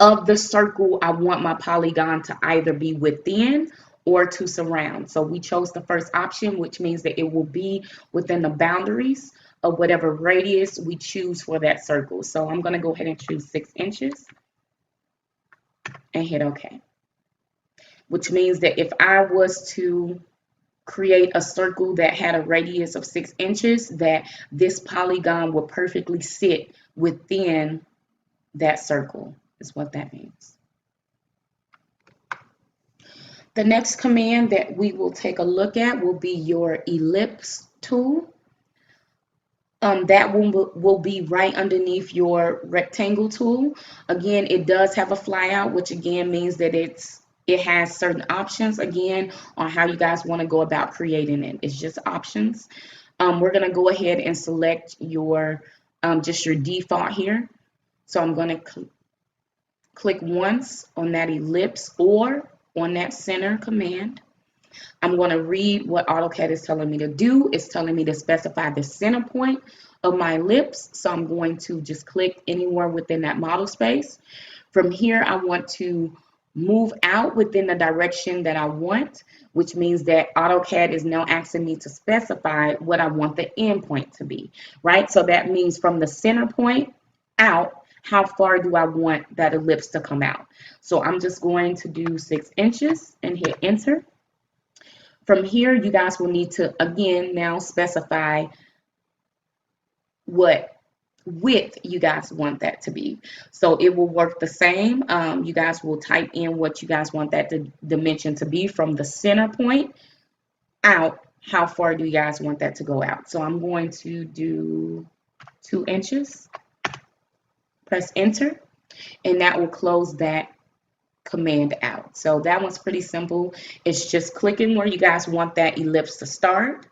of the circle I want my polygon to either be within or to surround. So we chose the first option, which means that it will be within the boundaries of whatever radius we choose for that circle. So I'm going to go ahead and choose 6 inches and hit OK. Which means that if I was to create a circle that had a radius of 6 inches, that this polygon will perfectly sit within that circle. Is what that means. The next command that we will take a look at will be your ellipse tool. That will be right underneath your rectangle tool. Again, it does have a flyout, which again means that it has certain options again on how you guys want to go about creating it. It's just options. We're going to go ahead and select your just your default here. So I'm going to click once on that ellipse or on that center command. I'm going to read what AutoCAD is telling me to do. It's telling me to specify the center point of my ellipse. So I'm going to just click anywhere within that model space. From here, I want to move out within the direction that I want, which means that AutoCAD is now asking me to specify what I want the end point to be, right? So that means from the center point out, how far do I want that ellipse to come out? So I'm just going to do 6 inches and hit enter. From here, you guys will need to, again, now specify what width you guys want that to be. So it will work the same. You guys will type in what you guys want that dimension to be from the center point out. How far do you guys want that to go out? So I'm going to do 2 inches. Press enter, and that will close that command out. So that one's pretty simple. It's just clicking where you guys want that ellipse to start.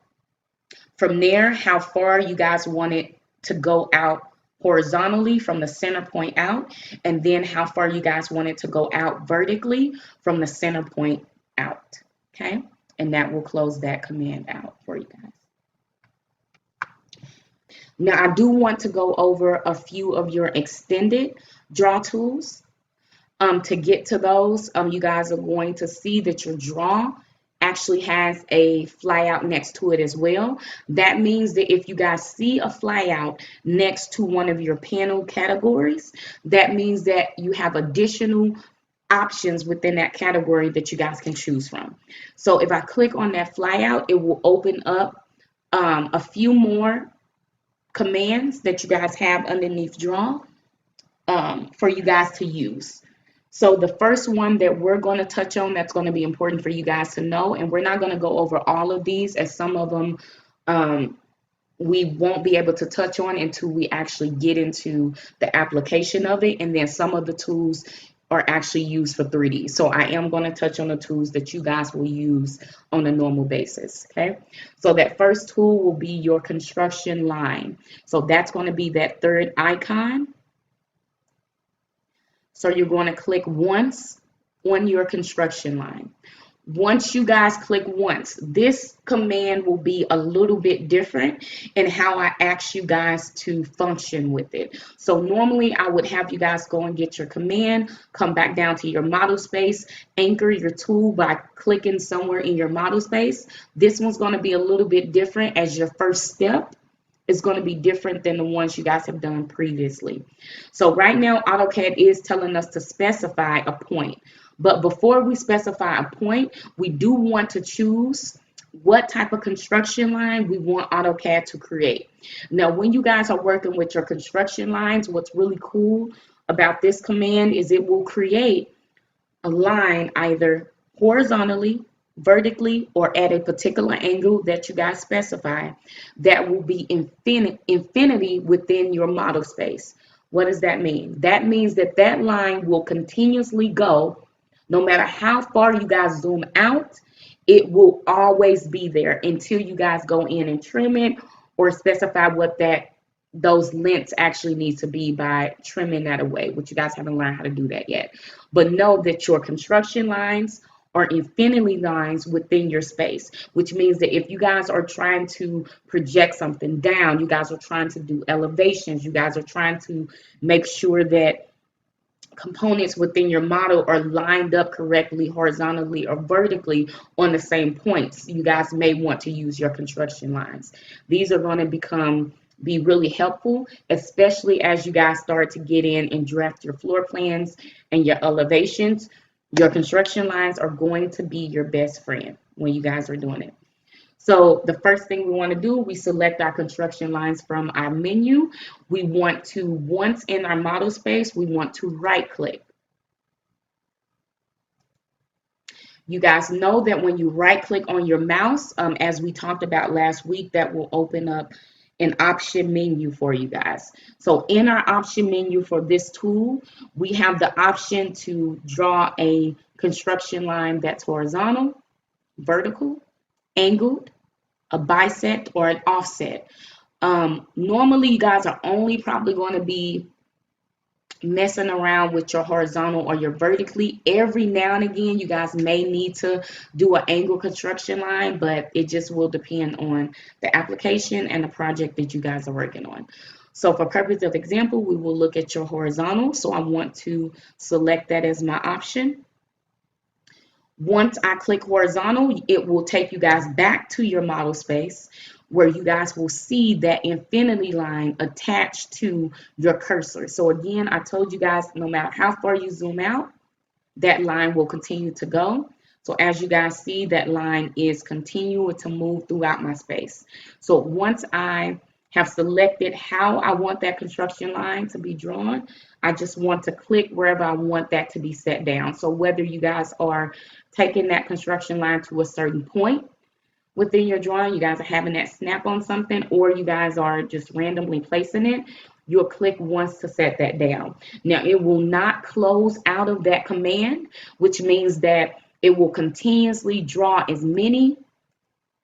From there, how far you guys want it to go out horizontally from the center point out, and then how far you guys want it to go out vertically from the center point out. Okay, and that will close that command out for you guys. Now, I do want to go over a few of your extended draw tools. To get to those, you guys are going to see that your draw actually has a flyout next to it as well. That means that if you guys see a flyout next to one of your panel categories, that means that you have additional options within that category that you guys can choose from. So if I click on that flyout, it will open up a few more commands that you guys have underneath draw for you guys to use. So the first one that we're going to touch on that's going to be important for you guys to know, and we're not going to go over all of these, as some of them we won't be able to touch on until we actually get into the application of it, and then some of the tools are actually used for 3D. So I am going to touch on the tools that you guys will use on a normal basis. Okay, so that first tool will be your construction line. So that's going to be that third icon. So you're going to click once on your construction line. Once you guys click once, this command will be a little bit different in how I ask you guys to function with it. So normally I would have you guys go and get your command, come back down to your model space, anchor your tool by clicking somewhere in your model space. This one's going to be a little bit different as your first step. Is going to be different than the ones you guys have done previously. So right now, AutoCAD is telling us to specify a point. But before we specify a point, we do want to choose what type of construction line we want AutoCAD to create. Now, when you guys are working with your construction lines, what's really cool about this command is it will create a line either horizontally, vertically, or at a particular angle that you guys specify that will be infinity within your model space. What does that mean? That means that that line will continuously go no matter how far you guys zoom out. It will always be there until you guys go in and trim it or specify what those lengths actually need to be by trimming that away, which you guys haven't learned how to do that yet. But know that your construction lines are infinity lines within your space, which means that if you guys are trying to project something down, you guys are trying to do elevations, you guys are trying to make sure that components within your model are lined up correctly, horizontally or vertically on the same points, you guys may want to use your construction lines. These are going to be really helpful, especially as you guys start to get in and draft your floor plans and your elevations. Your construction lines are going to be your best friend when you guys are doing it. So the first thing we want to do, we select our construction lines from our menu. We want to, once in our model space, we want to right click. You guys know that when you right click on your mouse, as we talked about last week, that will open up an option menu for you guys. So in our option menu for this tool, we have the option to draw a construction line that's horizontal, vertical, angled, a bisect, or an offset. Normally you guys are only probably going to be messing around with your horizontal or your vertically. Every now and again you guys may need to do an angle construction line, but it just will depend on the application and the project that you guys are working on. So for purpose of example, we will look at your horizontal. So I want to select that as my option. Once I click horizontal, it will take you guys back to your model space where you guys will see that infinity line attached to your cursor. So again, I told you guys, no matter how far you zoom out, that line will continue to go. So as you guys see, that line is continuing to move throughout my space. So once I have selected how I want that construction line to be drawn, I just want to click wherever I want that to be set down. So whether you guys are taking that construction line to a certain point within your drawing, you guys are having that snap on something, or you guys are just randomly placing it, you'll click once to set that down. Now it will not close out of that command, which means that it will continuously draw as many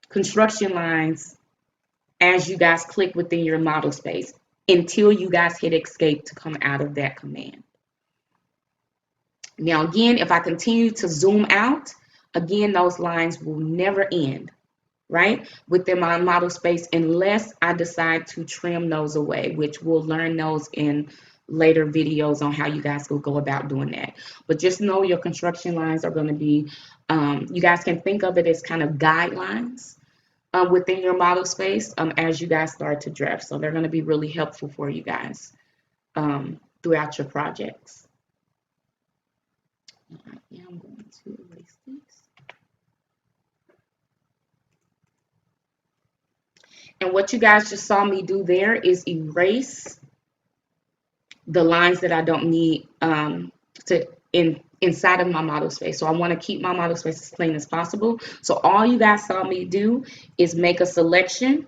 construction lines as you guys click within your model space until you guys hit escape to come out of that command. Now again, if I continue to zoom out, again, those lines will never end, right, within my model space unless I decide to trim those away, which we'll learn those in later videos on how you guys will go about doing that. But just know your construction lines are going to be, you guys can think of it as kind of guidelines within your model space as you guys start to draft. So they're going to be really helpful for you guys throughout your projects. I am going to erase this. And what you guys just saw me do there is erase the lines that I don't need inside of my model space. So I want to keep my model space as clean as possible. So all you guys saw me do is make a selection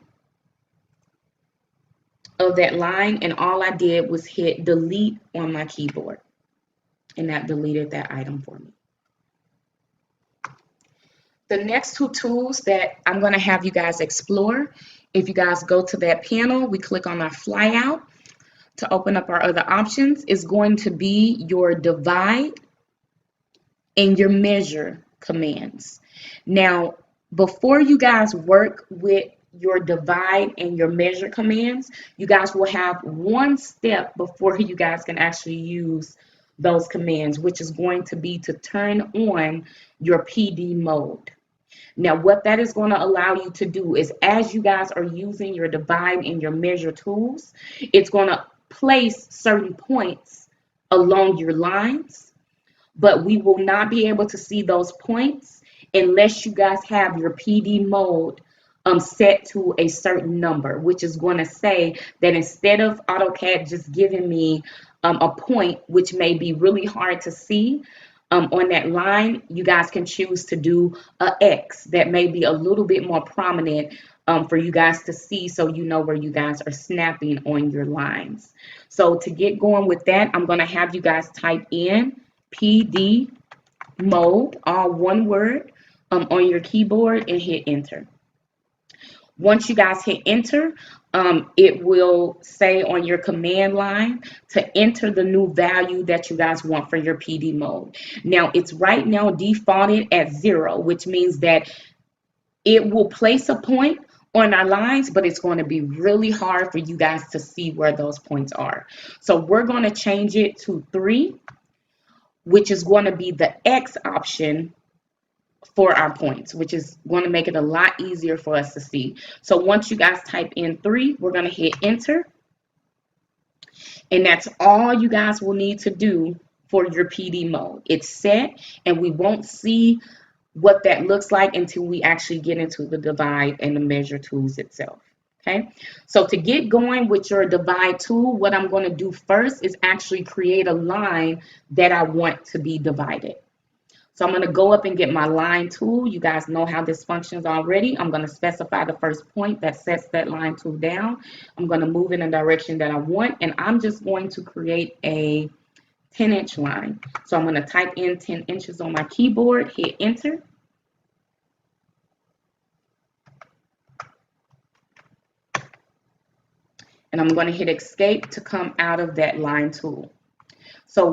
of that line, and all I did was hit delete on my keyboard, and that deleted that item for me. The next two tools that I'm going to have you guys explore, if you guys go to that panel, we click on our flyout. to open up our other options is going to be your divide and your measure commands. Now, before you guys work with your divide and your measure commands, you guys will have one step before you guys can actually use those commands, which is going to be to turn on your PD mode. Now, what that is going to allow you to do is, as you guys are using your divide and your measure tools, it's going to place certain points along your lines, but we will not be able to see those points unless you guys have your PD mode set to a certain number, which is going to say that instead of AutoCAD just giving me a point, which may be really hard to see on that line, you guys can choose to do a X that may be a little bit more prominent for you guys to see, so you know where you guys are snapping on your lines. So to get going with that, I'm going to have you guys type in PD mode, all one word, on your keyboard and hit enter. Once you guys hit enter, it will say on your command line to enter the new value that you guys want for your PD mode. Now, it's right now defaulted at 0, which means that it will place a point on our lines, but it's going to be really hard for you guys to see where those points are. So we're going to change it to 3, which is going to be the X option for our points, which is going to make it a lot easier for us to see. So once you guys type in 3, we're going to hit enter. And that's all you guys will need to do for your PD mode. It's set, and we won't see what that looks like until we actually get into the divide and the measure tools itself. Okay, so to get going with your divide tool, what I'm going to do first is actually create a line that I want to be divided. So I'm going to go up and get my line tool. You guys know how this functions already. I'm going to specify the first point that sets that line tool down. I'm going to move in the direction that I want, and I'm just going to create a 10-inch line. So I'm going to type in 10 inches on my keyboard, hit enter. And I'm going to hit escape to come out of that line tool. So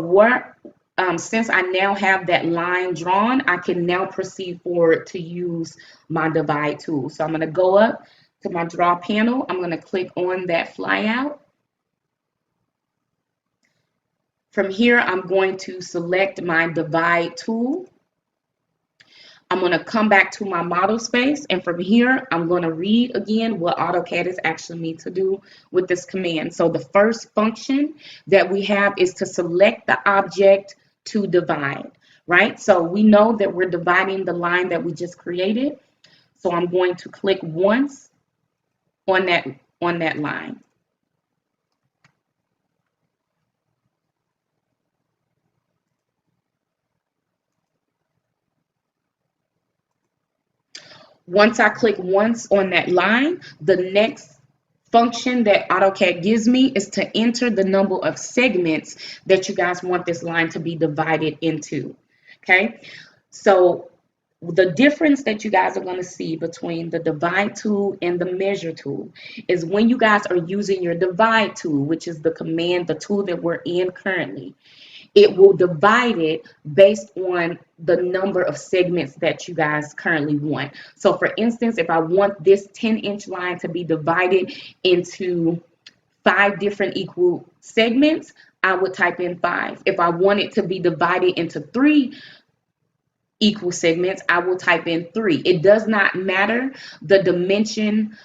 since I now have that line drawn, I can now proceed forward to use my divide tool. So I'm going to go up to my draw panel. I'm going to click on that flyout. From here, I'm going to select my divide tool. I'm going to come back to my model space, and from here, I'm going to read again what AutoCAD is asking me to do with this command. So the first function that we have is to select the object to divide, right? So we know that we're dividing the line that we just created. So I'm going to click once on that line. Once I click once on that line, the next function that AutoCAD gives me is to enter the number of segments that you guys want this line to be divided into. Okay, so the difference that you guys are going to see between the divide tool and the measure tool is when you guys are using your divide tool, which is the command, the tool that we're in currently, it will divide it based on the number of segments that you guys currently want. So for instance, if I want this 10-inch line to be divided into 5 different equal segments, I would type in 5. If I want it to be divided into 3 equal segments, I will type in 3. It does not matter the dimension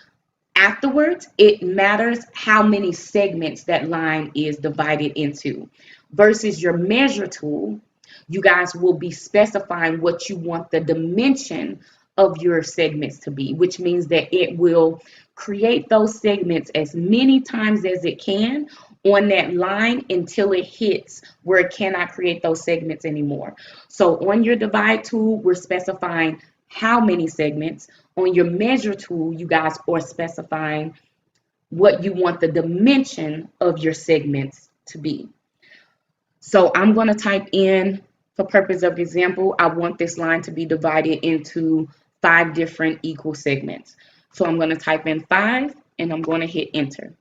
afterwards. It matters how many segments that line is divided into. Versus your measure tool, you guys will be specifying what you want the dimension of your segments to be, which means that it will create those segments as many times as it can on that line until it hits where it cannot create those segments anymore. So on your divide tool, we're specifying how many segments. On your measure tool, you guys are specifying what you want the dimension of your segments to be. So I'm going to type in, for purpose of example, I want this line to be divided into 5 different equal segments. So I'm going to type in 5 and I'm going to hit enter.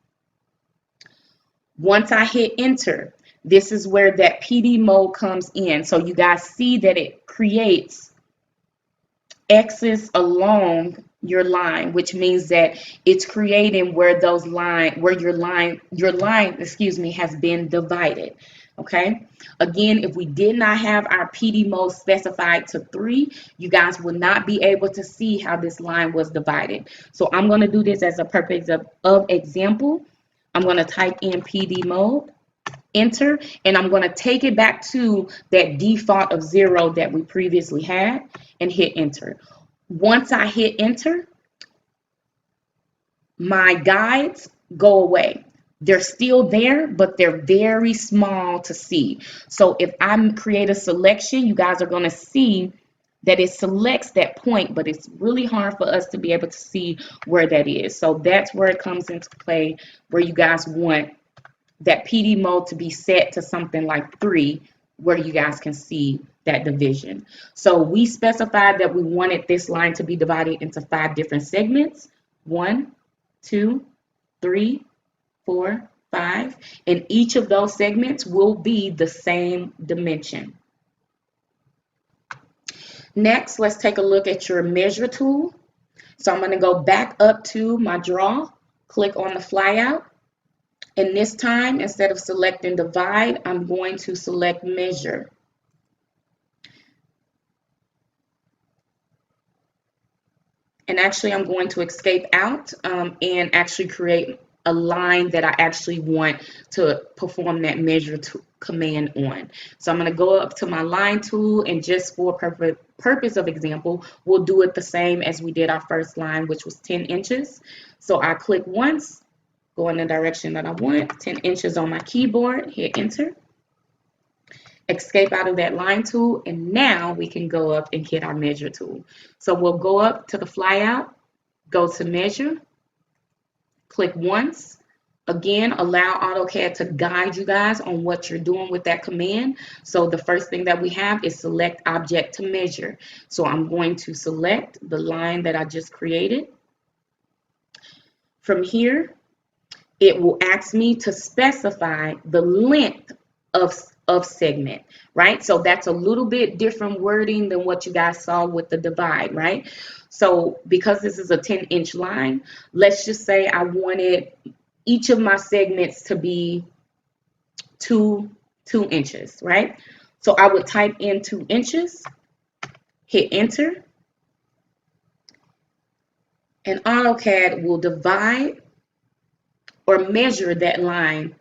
Once I hit enter, this is where that PD mode comes in. So you guys see that it creates X's along your line, which means that it's creating where your line, excuse me, has been divided. Okay. Again, if we did not have our PD mode specified to 3, you guys would not be able to see how this line was divided. So I'm going to do this as a purpose of example. I'm going to type in PD mode, enter, and I'm going to take it back to that default of 0 that we previously had and hit enter. Once I hit enter, my guides go away. They're still there, but they're very small to see. So if I create a selection, you guys are going to see that it selects that point, but it's really hard for us to be able to see where that is. So that's where it comes into play, where you guys want that PD mode to be set to something like 3, where you guys can see that division. So we specified that we wanted this line to be divided into 5 different segments. 1, 2, 3, 4, 5. And each of those segments will be the same dimension. Next, let's take a look at your measure tool. So I'm going to go back up to my draw, click on the flyout. And this time, instead of selecting divide, I'm going to select measure. And actually, I'm going to escape out and actually create a line that I actually want to perform that measure command on. So I'm going to go up to my line tool, and just for purpose of example, we'll do it the same as we did our first line, which was 10 inches. So I click once, go in the direction that I want, 10 inches on my keyboard, hit enter, escape out of that line tool, and now we can go up and hit our measure tool. So we'll go up to the flyout, go to measure, click once. Again, allow AutoCAD to guide you guys on what you're doing with that command. So the first thing that we have is select object to measure. So I'm going to select the line that I just created. From here, it will ask me to specify the length of segment, right? So that's a little bit different wording than what you guys saw with the divide, right? So because this is a 10-inch line, let's just say I wanted each of my segments to be 2 inches, right? So I would type in 2 inches, hit enter, and AutoCAD will divide or measure that line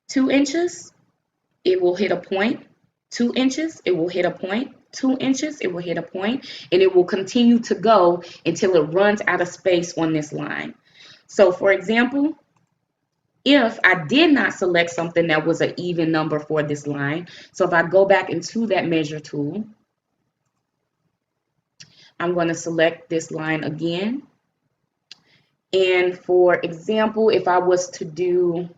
2 inches, it will hit a point. 2 inches, it will hit a point. 2 inches, it will hit a point, and it will continue to go until it runs out of space on this line. So for example, if I did not select something that was an even number for this line, so if I go back into that measure tool, I'm going to select this line again. And for example, if I was to do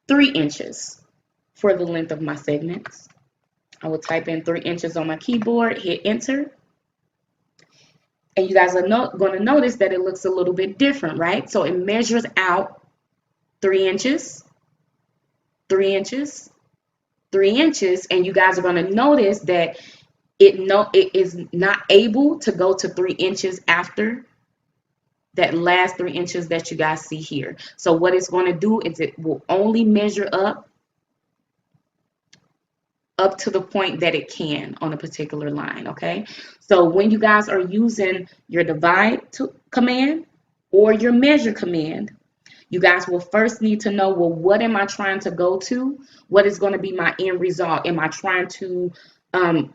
3 inches for the length of my segments, I will type in 3 inches on my keyboard, hit enter. And you guys are going to notice that it looks a little bit different, right? So it measures out 3 inches, 3 inches, 3 inches, and you guys are going to notice that it is not able to go to 3 inches after that last 3 inches that you guys see here. So what it's going to do is it will only measure up to the point that it can on a particular line, okay? So when you guys are using your divide command or your measure command, you guys will first need to know, well, what am I trying to go to? What is going to be my end result? Am I trying to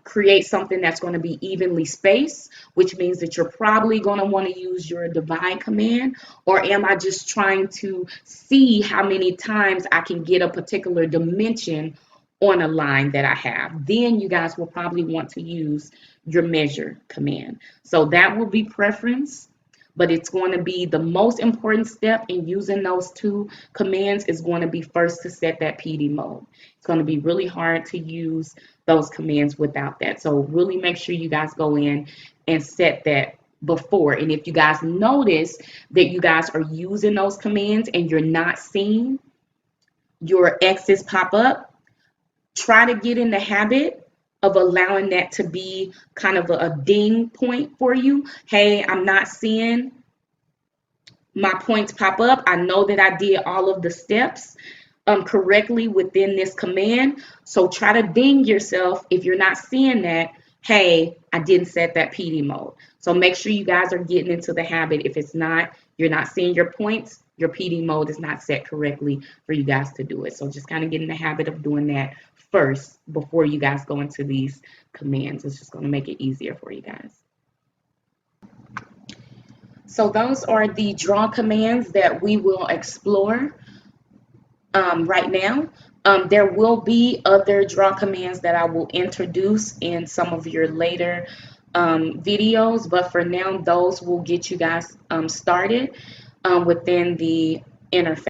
create something that's going to be evenly spaced, which means that you're probably going to want to use your divide command, or am I just trying to see how many times I can get a particular dimension on a line that I have? Then you guys will probably want to use your measure command. So that will be preference, but it's going to be the most important step in using those two commands is going to be first to set that PD mode. It's going to be really hard to use those commands without that. So really make sure you guys go in and set that before. And if you guys notice that you guys are using those commands and you're not seeing your X's pop up, try to get in the habit of allowing that to be kind of a ding point for you. Hey, I'm not seeing my points pop up. I know that I did all of the steps correctly within this command. So try to ding yourself if you're not seeing that. Hey, I didn't set that PD mode. So make sure you guys are getting into the habit. If it's not, you're not seeing your points, your PD mode is not set correctly for you guys to do it. So just kind of get in the habit of doing that first before you guys go into these commands. It's just going to make it easier for you guys. So those are the draw commands that we will explore right now. There will be other draw commands that I will introduce in some of your later videos, but for now, those will get you guys started within the interface.